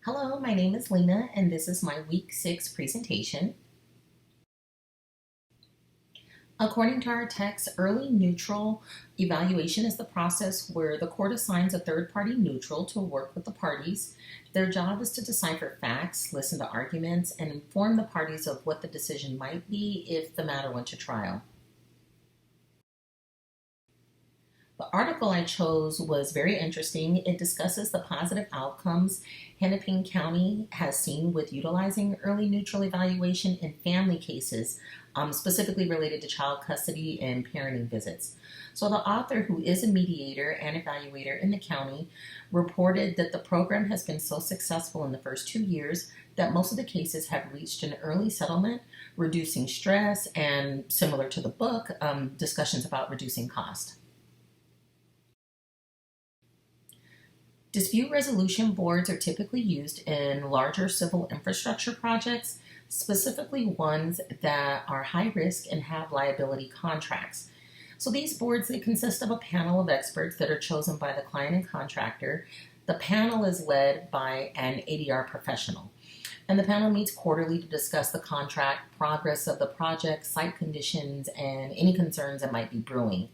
Hello, my name is Lena, and this is my Week 6 presentation. According to our text, early neutral evaluation is the process where the court assigns a third party neutral to work with the parties. Their job is to decipher facts, listen to arguments, and inform the parties of what the decision might be if the matter went to trial. The article I chose was very interesting. It discusses the positive outcomes Hennepin County has seen with utilizing early neutral evaluation in family cases, specifically related to child custody and parenting visits. So, the author, who is a mediator and evaluator in the county, reported that the program has been so successful in the first 2 years that most of the cases have reached an early settlement, reducing stress, and similar to the book, discussions about reducing cost. Dispute resolution boards are typically used in larger civil infrastructure projects, specifically ones that are high risk and have liability contracts. So these boards, they consist of a panel of experts that are chosen by the client and contractor. The panel is led by an ADR professional. And the panel meets quarterly to discuss the contract, progress of the project, site conditions, and any concerns that might be brewing.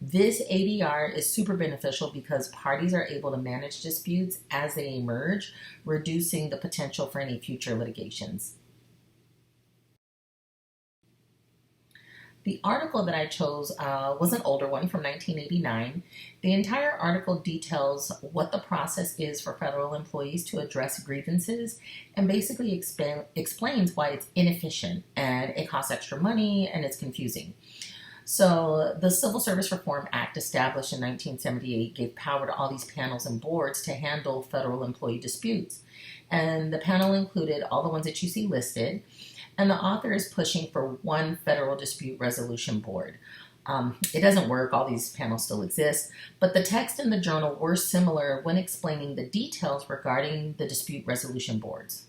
This ADR is super beneficial because parties are able to manage disputes as they emerge, reducing the potential for any future litigations. The article that I chose was an older one from 1989. The entire article details what the process is for federal employees to address grievances and basically explains why it's inefficient and it costs extra money and it's confusing. So, the Civil Service Reform Act, established in 1978, gave power to all these panels and boards to handle federal employee disputes. And the panel included all the ones that you see listed. And the author is pushing for one federal dispute resolution board. It doesn't work, all these panels still exist, but the text in the journal were similar when explaining the details regarding the dispute resolution boards.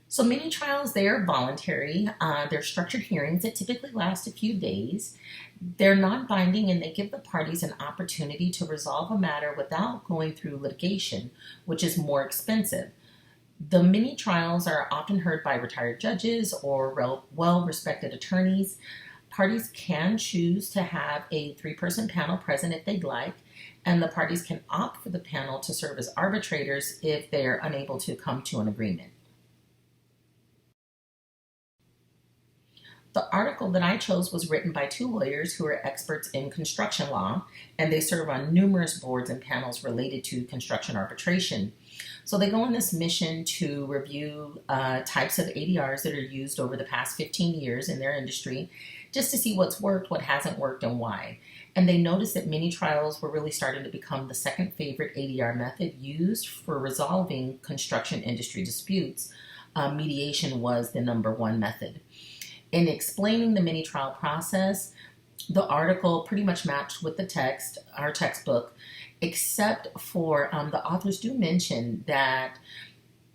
So mini trials, they are voluntary. They're structured hearings that typically last a few days. They're non-binding and they give the parties an opportunity to resolve a matter without going through litigation, which is more expensive. The mini trials are often heard by retired judges or well-respected attorneys. Parties can choose to have a three-person panel present if they'd like, and the parties can opt for the panel to serve as arbitrators if they're unable to come to an agreement. The article that I chose was written by two lawyers who are experts in construction law, and they serve on numerous boards and panels related to construction arbitration. So they go on this mission to review types of ADRs that are used over the past 15 years in their industry, just to see what's worked, what hasn't worked, and why. And they noticed that mini trials were really starting to become the second favorite ADR method used for resolving construction industry disputes. Mediation was the number one method. In explaining the mini trial process, the article pretty much matched with the text, our textbook, except for the authors do mention that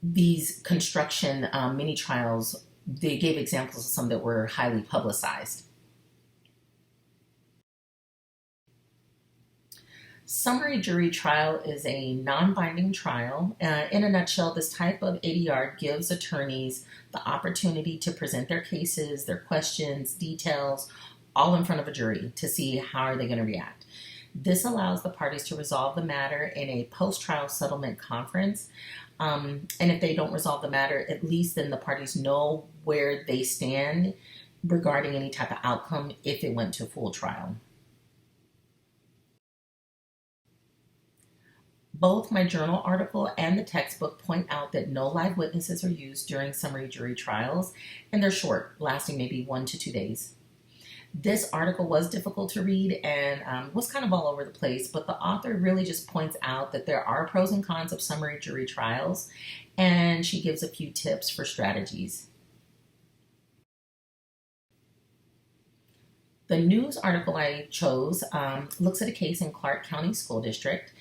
these construction mini trials, they gave examples of some that were highly publicized. Summary jury trial is a non-binding trial. In a nutshell, this type of ADR gives attorneys the opportunity to present their cases, their questions, details, all in front of a jury to see how are they going to react. This allows the parties to resolve the matter in a post-trial settlement conference. And if they don't resolve the matter, at least then the parties know where they stand regarding any type of outcome if it went to full trial. Both my journal article and the textbook point out that no live witnesses are used during summary jury trials, and they're short, lasting maybe 1 to 2 days. This article was difficult to read and was kind of all over the place, but the author really just points out that there are pros and cons of summary jury trials, and she gives a few tips for strategies. The news article I chose looks at a case in Clark County School District,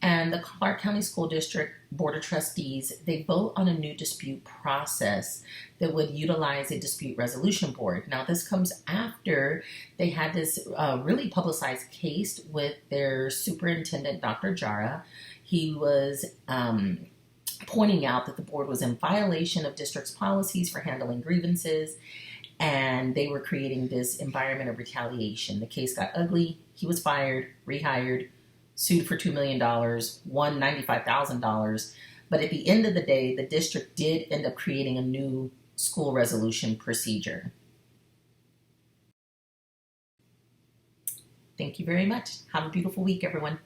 and the Clark County School District Board of Trustees, they vote on a new dispute process that would utilize a dispute resolution board. Now, this comes after they had this really publicized case with their superintendent, Dr. Jara. He was pointing out that the board was in violation of district's policies for handling grievances, and they were creating this environment of retaliation. The case got ugly. He was fired, rehired, sued for $2 million, won $95,000. But at the end of the day, the district did end up creating a new school resolution procedure. Thank you very much. Have a beautiful week, everyone.